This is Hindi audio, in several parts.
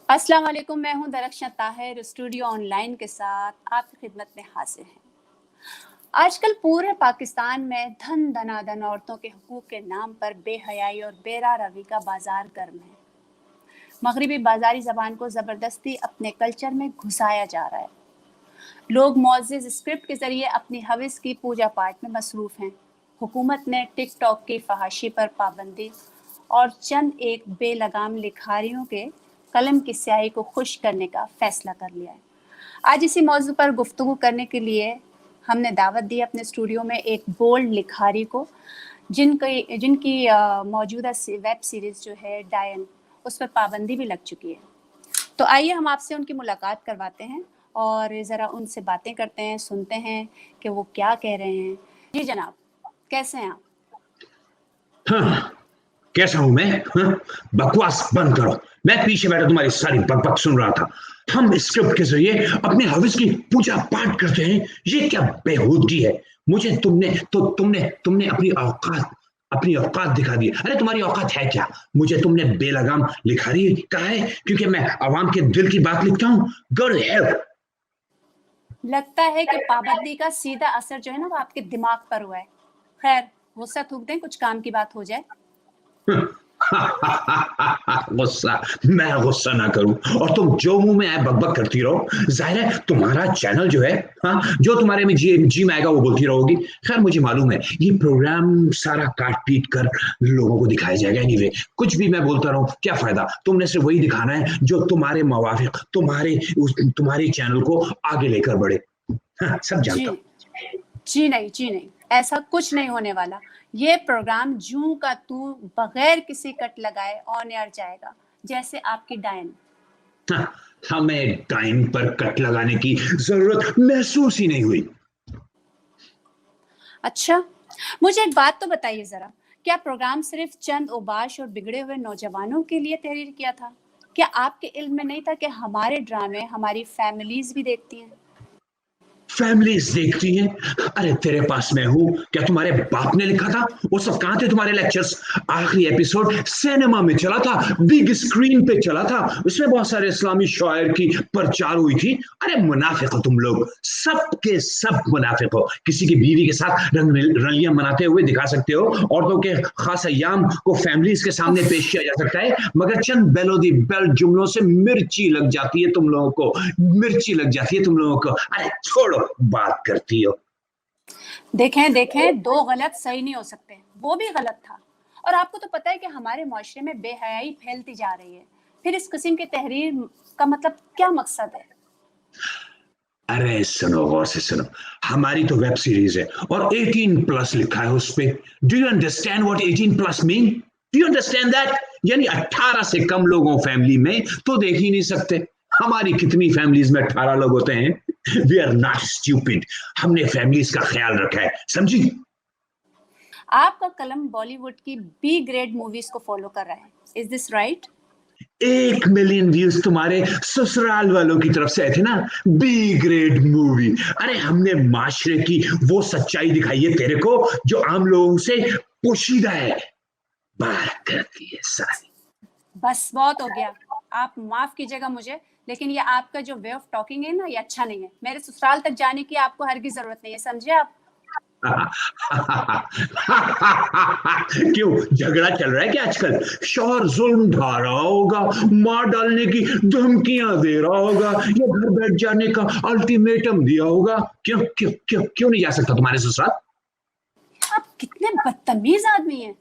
अस्सलाम वालेकुम, मैं हूं दरख्शां ताहिर स्टूडियो ऑनलाइन के साथ आपकी खिदमत में हाजिर हैं। आजकल पूरे पाकिस्तान में धन धनाधन औरतों के हकूक के नाम पर बेहयाई और बेरा रवी का बाजार गर्म है। मगरिबी बाजारी जबान को ज़बरदस्ती अपने कल्चर में घुसाया जा रहा है। लोग मुअज़्ज़िज़ स्क्रिप्ट के ज़रिए अपनी हविस की पूजा पाठ में मसरूफ़ हैं। हुकूमत ने टिकटॉक की फहाशी पर पाबंदी और चंद एक बेलगाम लिखारियों के कलम की स्याही को खुश करने का फैसला कर लिया है। आज इसी मौजू पर गुफ्तगू करने के लिए हमने दावत दी अपने स्टूडियो में एक बोल्ड लिखारी को, जिनकी मौजूदा वेब सीरीज़ जो है डायन, उस पर पाबंदी भी लग चुकी है। तो आइए हम आपसे उनकी मुलाकात करवाते हैं और ज़रा उनसे बातें करते हैं, सुनते हैं कि वो क्या कह रहे हैं। जी जनाब, कैसे हैं आप? हाँ, कैसा हूं मैं? हाँ? बकवास बंद करो। मैं पीछे बैठा तुम्हारी सारी बकबक सुन रहा था। हम स्क्रिप्ट के जरिए अपने हविस की पूजा पाठ करते हैं, ये क्या बेहूदगी है? मुझे तुमने अपनी औकात दिखा दी। अरे तुम्हारी औकात है क्या? मुझे तुमने बेलगाम लिखारी कहा है क्योंकि मैं आवाम के दिल की बात लिखता हूँ। God help. लगता है कि पाबंदी का सीधा असर जो है ना वो आपके दिमाग पर हुआ है। खैर, गुस्सा थूक दें, कुछ काम की बात हो जाए। गुस्सा? मैं गुस्सा ना करूं और तुम जो मुंह में आए बकबक करती रहो। जाहिर है तुम्हारा चैनल जो है, हाँ, जो तुम्हारे में जी में आएगा वो बोलती रहोगी। खैर मुझे मालूम है ये प्रोग्राम सारा काट पीट कर लोगों को दिखाया जाएगा। एनीवे, कुछ भी मैं बोलता रहूं क्या फायदा? तुमने सिर्फ वही दिखाना है जो तुम्हारे मवाफिक तुम्हारे चैनल को आगे लेकर बढ़े। हाँ, सब जानता हूं। जी नहीं, ऐसा कुछ नहीं होने वाला। ये प्रोग्राम जूं का तू बगैर किसी कट लगाए ऑन एयर जाएगा, जैसे आपकी डायन। हाँ, हमें टाइम पर कट लगाने की जरूरत महसूस ही नहीं हुई। अच्छा, मुझे एक बात तो बताइए जरा, क्या प्रोग्राम सिर्फ चंद ओबाश और बिगड़े हुए नौजवानों के लिए तहरीर किया था? क्या आपके इल्म में नहीं था कि हमारे ड्रामे हमारी फैमिलीज भी देखती हैं? फैमिलीज देखती हैं? अरे तेरे पास मैं हूं, क्या तुम्हारे बाप ने लिखा था? वो सब कहां थे तुम्हारे लेक्चर्स? आखिरी एपिसोड सिनेमा में चला था, बिग स्क्रीन पे चला था, उसमें बहुत सारे इस्लामी शायर की प्रचार हुई थी। अरे मुनाफिक हो तुम लोग, सब के सब मुनाफिक हो। किसी की बीवी के साथ रंगलियां मनाते हुए दिखा सकते हो, औरतों के खास अय्याम को फैमिलीज के सामने पेश किया जा सकता है, मगर चंद बेलोदी बेल जुमलों से मिर्ची लग जाती है तुम लोगों को, मिर्ची लग जाती है तुम लोगों को। अरे छोड़ो, बात करती हो। देखें, दो गलत सही नहीं हो सकते। वो भी गलत था। और आपको तो पता है कि हमारे मुआशरे में बेहयाई फैलती जा रही है। फिर इस किस्म की तहरीर का मतलब क्या मकसद है? अरे सुनो, गौर से सुनो। हमारी तो वेब सीरीज है और 18 प्लस लिखा है उस पे। Do you understand what 18 plus mean? Do you understand that? यानी 18 से कम लोगों फैमिली में तो देख ही नहीं सकते। हमारी कितनी फैमिलीज में 18 लोग होते हैं। We are not stupid. हमने फैमिलीज का ख्याल रखा है, समझी? आपका कलम बॉलीवुड की बी ग्रेड मूवीज को फॉलो कर रहा है। Is this right? 1 million views तुम्हारे ससुराल वालों की तरफ से आए थे ना, बी ग्रेड मूवी। अरे हमने माशरे की वो सच्चाई दिखाई है तेरे को जो आम लोगों से पोशीदा है। बात करती है सारी। बस बहुत हो गया। आप माफ कीजिएगा मुझे, लेकिन ये आपका जो वे ऑफ टॉकिंग है ना, ये अच्छा नहीं है। मेरे ससुराल तक जाने की आपको हरगिज जरूरत नहीं है, समझे आप? क्यों झगड़ा चल रहा है क्या आजकल? शौहर जुल्म ढा रहा होगा, मार डालने की धमकियां दे रहा होगा, या घर बैठ जाने का अल्टीमेटम दिया होगा। क्यों क्यों क्यों क्यों नहीं जा सकता तुम्हारे ससुराल? आप कितने बदतमीज आदमी हैं।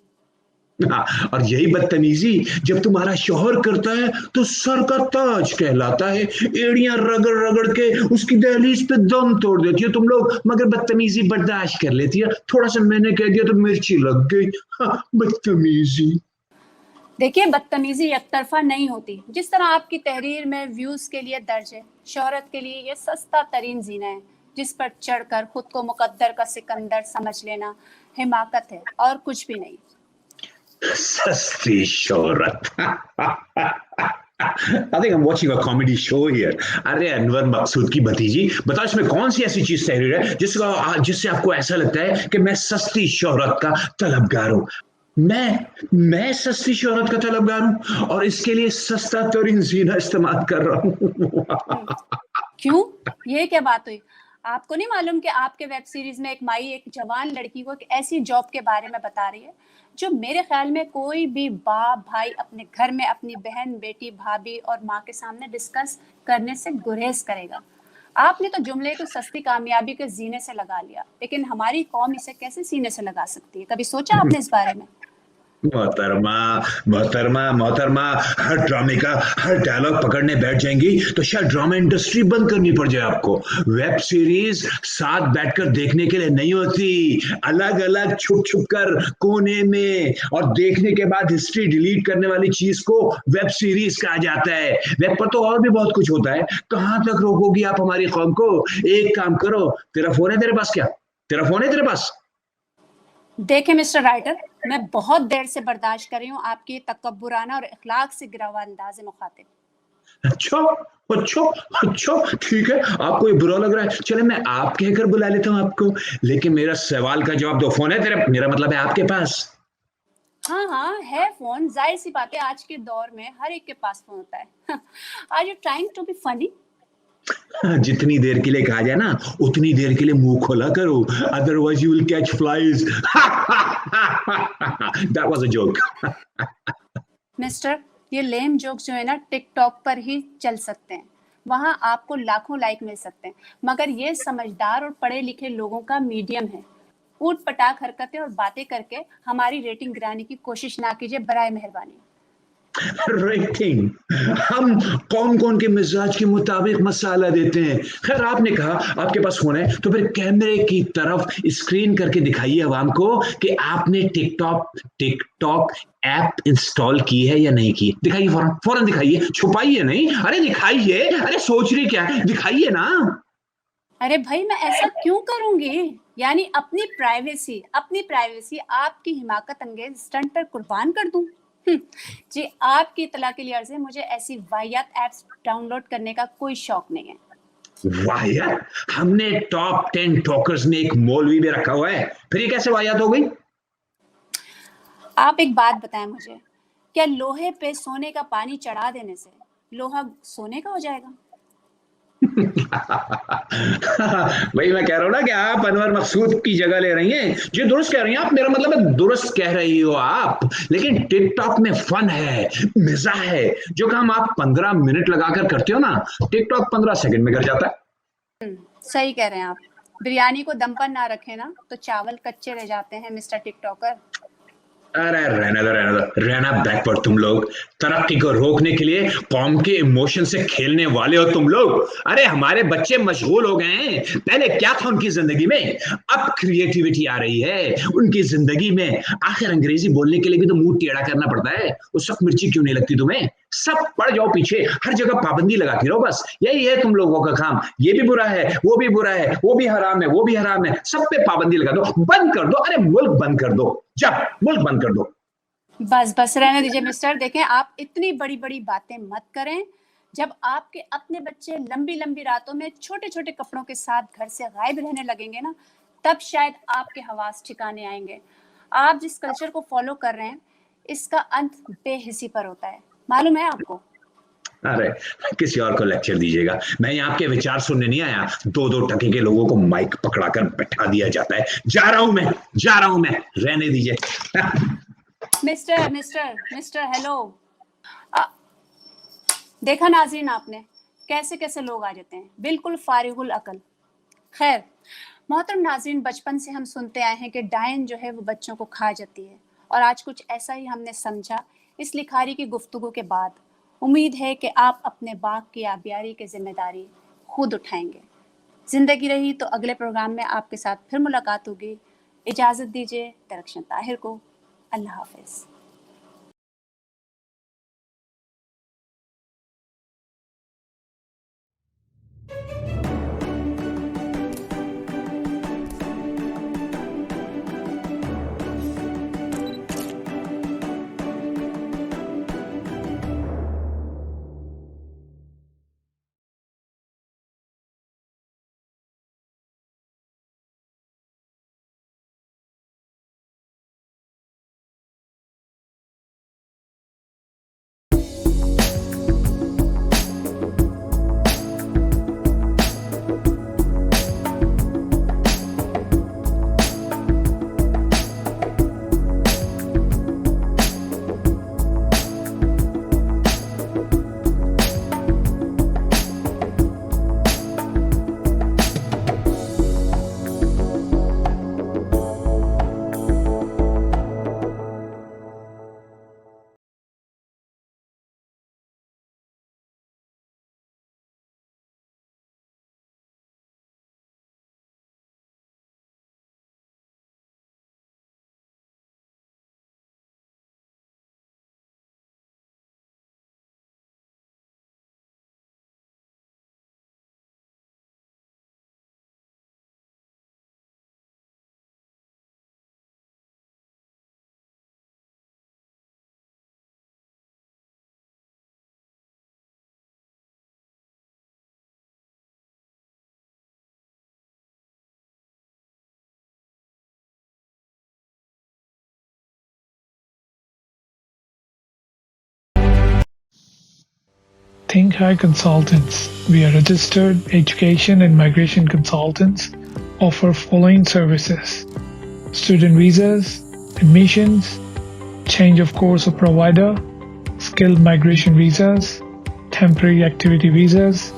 हाँ, और यही बदतमीजी जब तुम्हारा शौहर करता है तो सर का ताज कहलाता है। एड़ियां रगड़ रगड़ के उसकी दहलीज पे दम तोड़ देती हो तुम लोग, मगर बदतमीजी बर्दाश्त कर लेती है। थोड़ा सा मैंने कह दिया तो मिर्ची लग गई। हाँ, बदतमीजी। देखिए, बदतमीजी एकतरफा नहीं होती। जिस तरह आपकी तहरीर में व्यूज के लिए दर्ज है, शोहरत के लिए ये सस्ता तरीन जीना है, जिस पर चढ़कर खुद को मुकद्दर का सिकंदर समझ लेना हिमाकत है और कुछ भी नहीं। सस्ती शोहरत। I think I'm watching a comedy show here. अरे अनवर मकसूद की भतीजी, बताओ इसमें कौन सी ऐसी चीज तहरीर है जिससे आपको ऐसा लगता है कि मैं सस्ती शोहरत का तलबगार हूं? मैं सस्ती शोहरत का तलबगार हूं और इसके लिए सस्ता तरीन जीना इस्तेमाल कर रहा हूं। हम्म, क्यों? ये क्या बात हुई? आपको नहीं मालूम कि आपके वेब सीरीज में एक माई एक जवान लड़की को एक ऐसी जॉब के बारे में बता रही है जो मेरे ख्याल में कोई भी बाप भाई अपने घर में अपनी बहन बेटी भाभी और माँ के सामने डिस्कस करने से गुरेज करेगा। आपने तो जुमले को सस्ती कामयाबी के जीने से लगा लिया, लेकिन हमारी कौम इसे कैसे सीने से लगा सकती है? कभी सोचा आपने इस बारे में? मोहतरमा मोहतरमा मोहतरमा, हर ड्रामे का हर डायलॉग पकड़ने बैठ जाएंगी तो शायद ड्रामा इंडस्ट्री बंद करनी पड़ जाए आपको। वेब सीरीज साथ बैठकर देखने के लिए नहीं होती, अलग अलग छुप छुप कर कोने में और देखने के बाद हिस्ट्री डिलीट करने वाली चीज को वेब सीरीज कहा जाता है। वेब पर तो और भी बहुत कुछ होता है, कहां तक रोकोगी आप हमारी कौम को? एक काम करो, तेरा फोन है तेरे पास क्या? तेरा फोन है तेरे पास? देखे मिस्टर राइटर, मैं बहुत देर से बर्दाश्त कर रही हूँ आपकी तकब्बुराना और इखलाक से गिरा हुआ अंदाज मुखातिब। अच्छा अच्छा अच्छा, ठीक है, आपको ये बुरा लग रहा है, चले मैं आप कहकर बुला लेता हूँ आपको, लेकिन मेरा सवाल का जवाब दो। फोन है तेरा, मेरा मतलब है आपके पास? हाँ हाँ है फोन, जाहिर सी बात है, आज के दौर में हर एक के पास फोन होता है। Are you trying to be funny? जितनी देर के लिए कहा जाए ना उतनी देर के लिए मुंह खोला करो, otherwise you will catch flies. That was a joke. Mister, ये लेम जोक्स जो है ना टिकटॉक पर ही चल सकते हैं, वहां आपको लाखों लाइक मिल सकते हैं, मगर ये समझदार और पढ़े लिखे लोगों का मीडियम है। ऊट पटाख हरकतें और बातें करके हमारी रेटिंग गिराने की कोशिश ना कीजिए, बराए मेहरबानी। रेटिंग? हम कौन कौन के मिजाज के मुताबिक मसाला देते हैं। खैर, आपने कहा आपके पास फोन है तो फिर कैमरे की तरफ स्क्रीन करके दिखाइए अवाम को कि आपने टिकटॉक टिकटॉक ऐप इंस्टॉल की है या नहीं की। दिखाइए, फौरन फौरन दिखाइए, छुपाइए नहीं, अरे दिखाइए, अरे सोच रही क्या है, दिखाइए ना। अरे भाई, मैं ऐसा क्यों करूंगी? यानी अपनी प्राइवेसी आपकी हिमाकत अंगेज स्टंट पर कुर्बान कर दूं? जी, आपकी इत्तला के लिए अर्ज है, मुझे ऐसी वाहियात एप्स डाउनलोड करने का कोई शौक नहीं है। वाह यार, हमने टॉप 10 टॉकर्स में एक मौलवी भी रखा हुआ है, फिर ये कैसे वाहियात हो गई? आप एक बात बताएं मुझे, क्या लोहे पे सोने का पानी चढ़ा देने से लोहा सोने का हो जाएगा? वही मैं कह रहा हूँ ना कि आप अनवर मकसूद की जगह ले रही हैं। जी दुरुस्त कह रही हैं आप, मेरा मतलब है दुरुस्त कह रही हो आप, लेकिन टिकटॉक में फन है, मजा है। जो काम आप 15 मिनट लगाकर करते हो ना, टिकटॉक 15 सेकंड में कर जाता है। सही कह रहे हैं आप। बिरयानी को दम पर ना रखे ना तो चावल कच्चे रह जाते हैं मिस्टर टिकटॉकर। अरे रहने दो रहने दो, रहना बैकवर्ड तुम लोग। तरक्की को रोकने के लिए कौम के इमोशन से खेलने वाले हो तुम लोग। अरे हमारे बच्चे मशगूल हो गए हैं, पहले क्या था उनकी जिंदगी में, अब क्रिएटिविटी आ रही है उनकी जिंदगी में। आखिर अंग्रेजी बोलने के लिए भी तो मुंह टेढ़ा करना पड़ता है, उस वक्त मिर्ची क्यों नहीं लगती तुम्हें? सब पड़ जाओ पीछे, हर जगह पाबंदी लगाती रहो, बस यही है तुम लोगों का काम। ये भी बुरा है, वो भी बुरा है, वो भी हराम है, वो भी हराम है, सब पे पाबंदी लगा दो, बंद कर दो, अरे मुल्क बंद कर दो, जब मुल्क बंद कर दो। बस बस रहने दीजिए मिस्टर, देखें आप इतनी बड़ी बड़ी बातें मत करें। जब आपके अपने बच्चे लंबी लंबी रातों में छोटे छोटे कपड़ों के साथ घर से गायब रहने लगेंगे ना, तब शायद आपके हवास ठिकाने आएंगे। आप जिस कल्चर को फॉलो कर रहे हैं, इसका अंत बेहिसी पर होता है, मालूम है आपको? अरे किसी और को लेक्चर दीजिएगा, मैं यहाँ आपके विचार सुनने नहीं आया। दो दो टके के लोगों को माइक पकड़ाकर बैठा दिया जाता है। जा रहा हूं मैं, जा रहा हूं मैं, रहने दीजिए। Mister mister mister hello. देखा नाज़रीन आपने, कैसे कैसे लोग आ जाते हैं, बिल्कुल फारिगुल अकल। खैर, मोहतरम नाज़रीन, बचपन से हम सुनते आए हैं कि डायन जो है वो बच्चों को खा जाती है, और आज कुछ ऐसा ही हमने समझा इस लिखारी की गुफ्तगू के बाद। उम्मीद है कि आप अपने बाग की आबियारी की जिम्मेदारी खुद उठाएंगे। जिंदगी रही तो अगले प्रोग्राम में आपके साथ फिर मुलाकात होगी। इजाज़त दीजिए दरख्शन ताहिर को। अल्लाह हाफिज़। Think High Consultants. We are registered education and migration consultants, offer following services: student visas, admissions, change of course or provider, skilled migration visas, temporary activity visas,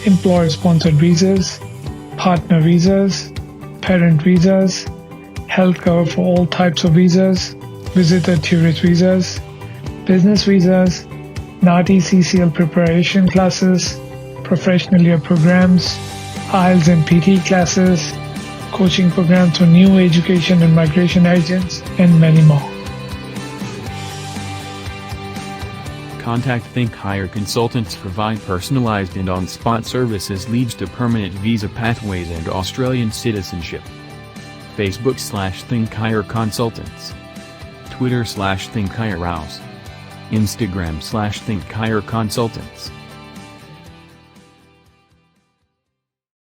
employer sponsored visas, partner visas, parent visas, health cover for all types of visas, visitor tourist visas, business visas, NATI CCL preparation classes, professional year programs, IELTS and PT classes, coaching programs for new education and migration agents, and many more. Contact Think Higher Consultants provide personalized and on-spot services leads to permanent visa pathways and Australian citizenship. Facebook/Think Higher Consultants. Twitter/Think Higher House. Instagram/Think Higher Consultants.